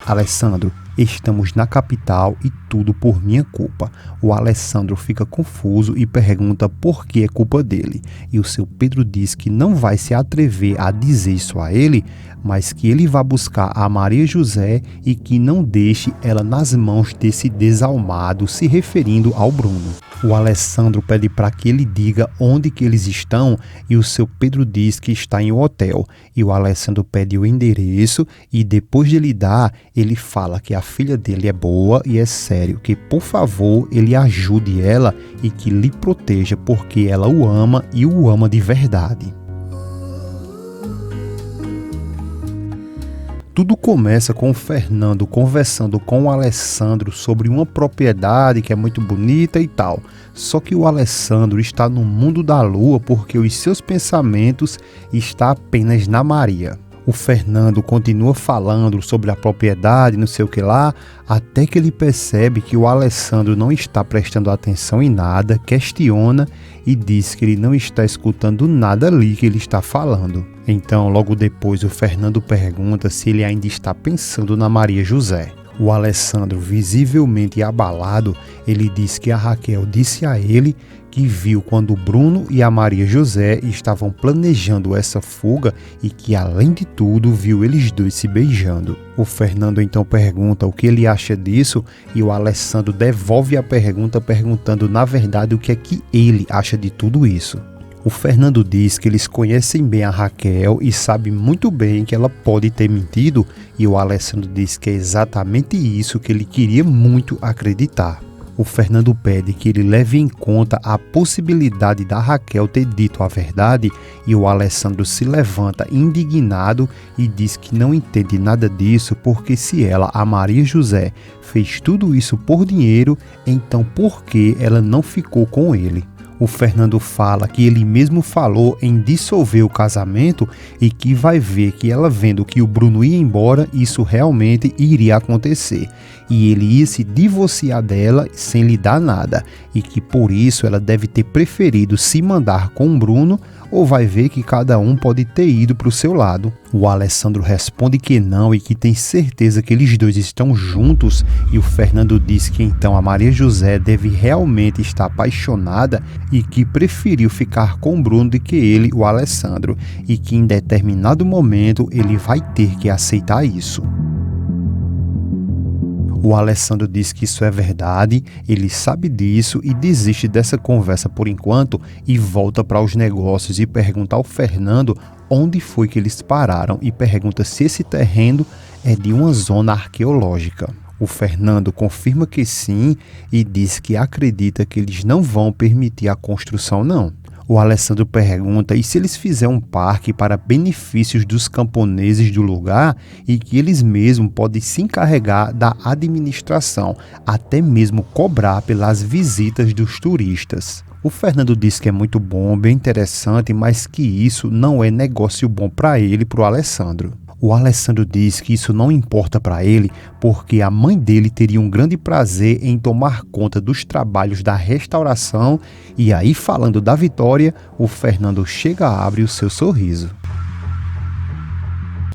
Alessandro, estamos na capital e tudo por minha culpa. O Alessandro fica confuso e pergunta por que é culpa dele. E o seu Pedro diz que não vai se atrever a dizer isso a ele, mas que ele vai buscar a Maria José e que não deixe ela nas mãos desse desalmado, se referindo ao Bruno. O Alessandro pede para que ele diga onde que eles estão e o seu Pedro diz que está em um hotel. E o Alessandro pede o endereço e depois de ele dar, ele fala que a filha dele é boa e é sério, que por favor ele ajude ela e que lhe proteja porque ela o ama e o ama de verdade. Tudo começa com o Fernando conversando com o Alessandro sobre uma propriedade que é muito bonita e tal. Só que o Alessandro está no mundo da lua porque os seus pensamentos estão apenas na Maria. O Fernando continua falando sobre a propriedade, não sei o que lá, até que ele percebe que o Alessandro não está prestando atenção em nada, questiona e diz que ele não está escutando nada ali que ele está falando. Então, logo depois, o Fernando pergunta se ele ainda está pensando na Maria José. O Alessandro, visivelmente abalado, ele diz que a Raquel disse a ele que viu quando o Bruno e a Maria José estavam planejando essa fuga e que, além de tudo, viu eles dois se beijando. O Fernando então pergunta o que ele acha disso e o Alessandro devolve a pergunta perguntando, na verdade, o que é que ele acha de tudo isso. O Fernando diz que eles conhecem bem a Raquel e sabem muito bem que ela pode ter mentido e o Alessandro diz que é exatamente isso que ele queria muito acreditar. O Fernando pede que ele leve em conta a possibilidade da Raquel ter dito a verdade e o Alessandro se levanta indignado e diz que não entende nada disso porque se ela, a Maria José, fez tudo isso por dinheiro, então por que ela não ficou com ele? O Fernando fala que ele mesmo falou em dissolver o casamento e que vai ver que ela vendo que o Bruno ia embora, isso realmente iria acontecer. E ele ia se divorciar dela sem lhe dar nada. E que por isso ela deve ter preferido se mandar com o Bruno ou vai ver que cada um pode ter ido para o seu lado. O Alessandro responde que não e que tem certeza que eles dois estão juntos e o Fernando diz que então a Maria José deve realmente estar apaixonada e que preferiu ficar com o Bruno do que ele, o Alessandro, e que em determinado momento ele vai ter que aceitar isso. O Alessandro diz que isso é verdade, ele sabe disso e desiste dessa conversa por enquanto e volta para os negócios e pergunta ao Fernando onde foi que eles pararam e pergunta se esse terreno é de uma zona arqueológica. O Fernando confirma que sim e diz que acredita que eles não vão permitir a construção não. O Alessandro pergunta e se eles fizerem um parque para benefícios dos camponeses do lugar e que eles mesmos podem se encarregar da administração, até mesmo cobrar pelas visitas dos turistas. O Fernando diz que é muito bom, bem interessante, mas que isso não é negócio bom para ele, para o Alessandro. O Alessandro diz que isso não importa para ele porque a mãe dele teria um grande prazer em tomar conta dos trabalhos da restauração e aí falando da vitória, o Fernando chega a abrir o seu sorriso.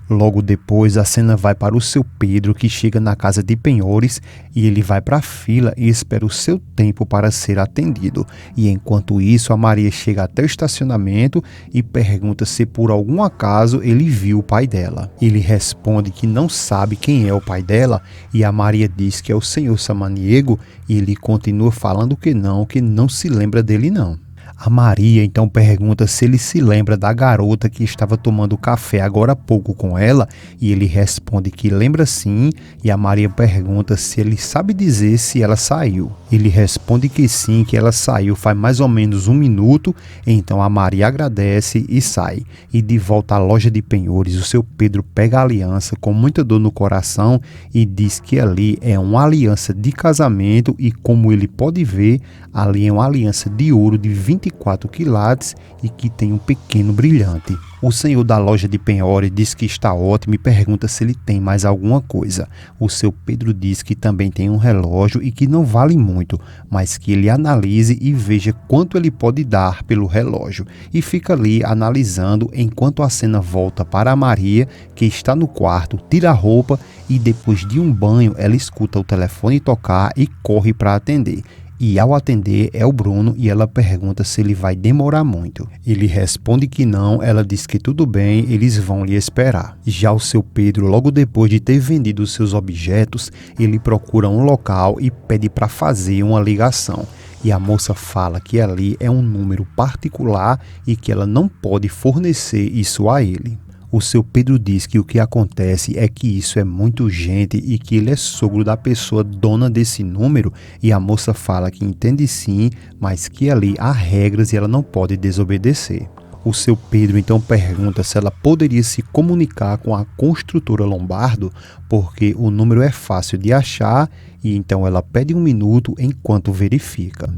Logo depois, a cena vai para o seu Pedro, que chega na casa de penhores e ele vai para a fila e espera o seu tempo para ser atendido. E enquanto isso, a Maria chega até o estacionamento e pergunta se por algum acaso ele viu o pai dela. Ele responde que não sabe quem é o pai dela e a Maria diz que é o senhor Samaniego e ele continua falando que não se lembra dele não. A Maria então pergunta se ele se lembra da garota que estava tomando café agora há pouco com ela e ele responde que lembra sim e a Maria pergunta se ele sabe dizer se ela saiu. Ele responde que sim, que ela saiu faz mais ou menos 1 minuto, então a Maria agradece e sai. E de volta à loja de penhores, o seu Pedro pega a aliança com muita dor no coração e diz que ali é uma aliança de casamento e como ele pode ver, ali é uma aliança de ouro de 20 24 quilates e que tem um pequeno brilhante. O senhor da loja de penhora diz que está ótimo e pergunta se ele tem mais alguma coisa. O seu Pedro diz que também tem um relógio e que não vale muito, mas que ele analise e veja quanto ele pode dar pelo relógio. E fica ali analisando enquanto a cena volta para a Maria, que está no quarto, tira a roupa e depois de um banho ela escuta o telefone tocar e corre para atender. E ao atender é o Bruno e ela pergunta se ele vai demorar muito. Ele responde que não, ela diz que tudo bem, eles vão lhe esperar. Já o seu Pedro, logo depois de ter vendido os seus objetos, ele procura um local e pede para fazer uma ligação. E a moça fala que ali é um número particular e que ela não pode fornecer isso a ele. O seu Pedro diz que o que acontece é que isso é muito urgente e que ele é sogro da pessoa dona desse número, e a moça fala que entende sim, mas que ali há regras e ela não pode desobedecer. O seu Pedro então pergunta se ela poderia se comunicar com a construtora Lombardo, porque o número é fácil de achar, e então ela pede um minuto enquanto verifica.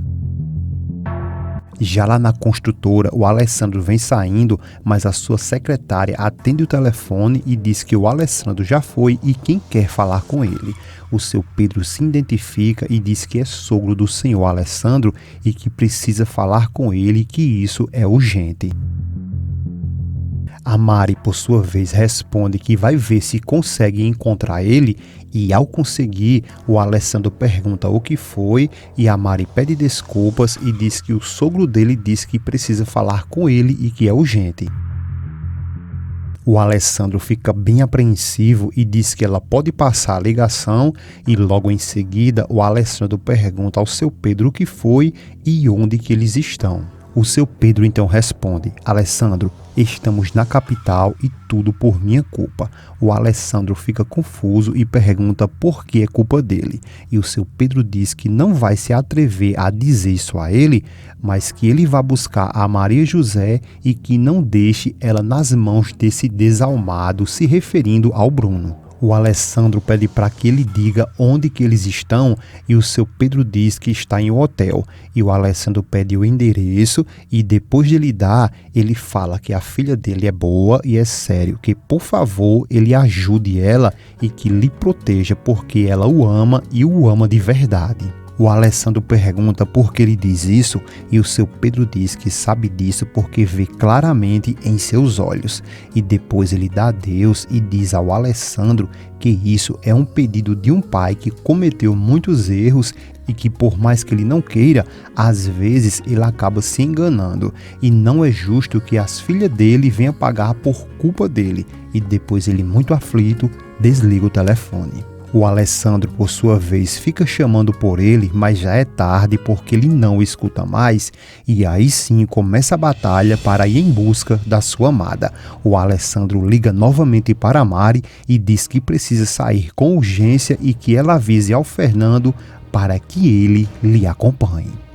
Já lá na construtora, o Alessandro vem saindo, mas a sua secretária atende o telefone e diz que o Alessandro já foi e quem quer falar com ele. O seu Pedro se identifica e diz que é sogro do senhor Alessandro e que precisa falar com ele e que isso é urgente. A Mari, por sua vez, responde que vai ver se consegue encontrar ele e, ao conseguir, o Alessandro pergunta o que foi e a Mari pede desculpas e diz que o sogro dele diz que precisa falar com ele e que é urgente. O Alessandro fica bem apreensivo e diz que ela pode passar a ligação e logo em seguida o Alessandro pergunta ao seu Pedro o que foi e onde que eles estão. O seu Pedro então responde: Alessandro, estamos na capital e tudo por minha culpa. O Alessandro fica confuso e pergunta por que é culpa dele. E o seu Pedro diz que não vai se atrever a dizer isso a ele, mas que ele vai buscar a Maria José e que não deixe ela nas mãos desse desalmado, se referindo ao Bruno. O Alessandro pede para que ele diga onde que eles estão e o seu Pedro diz que está em um hotel. E o Alessandro pede o endereço e depois de ele dar, ele fala que a filha dele é boa e é sério, que por favor ele ajude ela e que lhe proteja porque ela o ama e o ama de verdade. O Alessandro pergunta por que ele diz isso e o seu Pedro diz que sabe disso porque vê claramente em seus olhos. E depois ele dá adeus e diz ao Alessandro que isso é um pedido de um pai que cometeu muitos erros e que por mais que ele não queira, às vezes ele acaba se enganando. E não é justo que as filhas dele venham pagar por culpa dele. E depois ele, muito aflito, desliga o telefone. O Alessandro, por sua vez, fica chamando por ele, mas já é tarde porque ele não o escuta mais. E aí sim começa a batalha para ir em busca da sua amada. O Alessandro liga novamente para a Mari e diz que precisa sair com urgência e que ela avise ao Fernando para que ele lhe acompanhe.